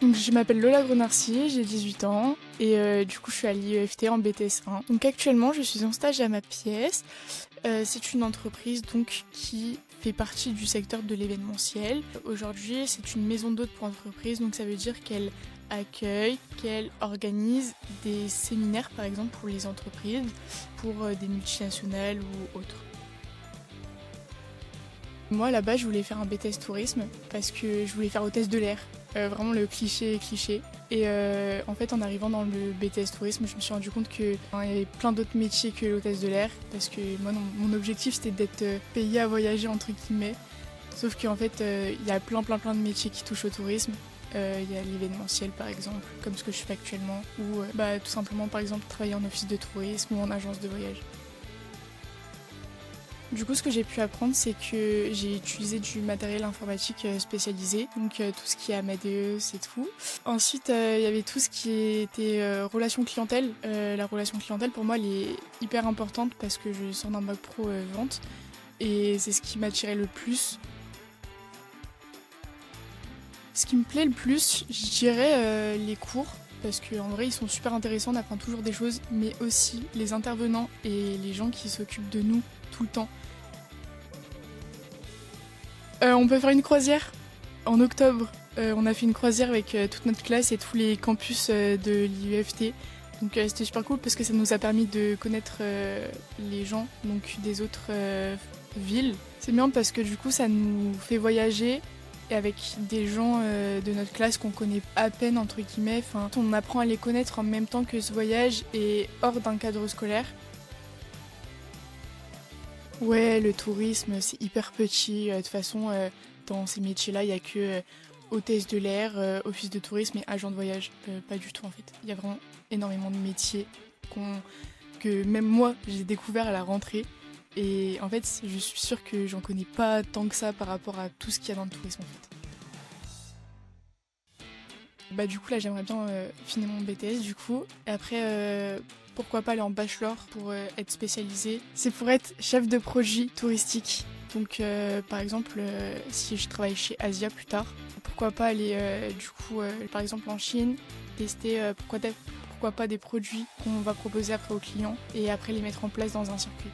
Donc je m'appelle Lola Grenarcy, j'ai 18 ans et du coup je suis à l'IEFT en BTS 1. Donc actuellement je suis en stage à ma pièce. C'est une entreprise donc qui fait partie du secteur de l'événementiel. Aujourd'hui c'est une maison d'hôtes pour entreprises, donc ça veut dire qu'elle accueille, qu'elle organise des séminaires par exemple pour les entreprises, pour des multinationales ou autres. Moi là-bas je voulais faire un BTS tourisme parce que je voulais faire hôtesse de l'air. Vraiment le cliché. Et en fait, en arrivant dans le BTS tourisme, je me suis rendu compte qu'il y avait plein d'autres métiers que l'hôtesse de l'air. Parce que moi, mon objectif, c'était d'être payée à voyager, entre guillemets. Sauf qu'en fait, il y a plein de métiers qui touchent au tourisme. Il y a l'événementiel, par exemple, comme ce que je fais actuellement. Ou tout simplement, par exemple, travailler en office de tourisme ou en agence de voyage. Du coup, ce que j'ai pu apprendre, c'est que j'ai utilisé du matériel informatique spécialisé, donc tout ce qui est Amadeus et tout. Ensuite, il y avait tout ce qui était relation clientèle. La relation clientèle, pour moi, elle est hyper importante parce que je sors d'un bac pro vente et c'est ce qui m'attirait le plus. Ce qui me plaît le plus, je dirais les cours. Parce qu'en vrai, ils sont super intéressants, on apprend toujours des choses, mais aussi les intervenants et les gens qui s'occupent de nous tout le temps. On peut faire une croisière en octobre. On a fait une croisière avec toute notre classe et tous les campus de l'IEFT. Donc c'était super cool parce que ça nous a permis de connaître les gens donc des autres villes. C'est bien parce que du coup ça nous fait voyager et avec des gens de notre classe qu'on connaît à peine entre guillemets. Enfin, on apprend à les connaître en même temps que ce voyage et hors d'un cadre scolaire. Ouais, le tourisme c'est hyper petit. De toute façon, dans ces métiers-là, il n'y a que hôtesse de l'air, office de tourisme et agent de voyage. Pas du tout en fait. Il y a vraiment énormément de métiers que même moi j'ai découvert à la rentrée. Et en fait, je suis sûre que j'en connais pas tant que ça par rapport à tout ce qu'il y a dans le tourisme en fait. Du coup là j'aimerais bien finir mon BTS du coup. Et après pourquoi pas aller en bachelor pour être spécialisée. C'est pour être chef de projet touristique. Donc par exemple si je travaille chez Asia plus tard, pourquoi pas aller du coup par exemple en Chine, tester pourquoi pas des produits qu'on va proposer après aux clients et après les mettre en place dans un circuit.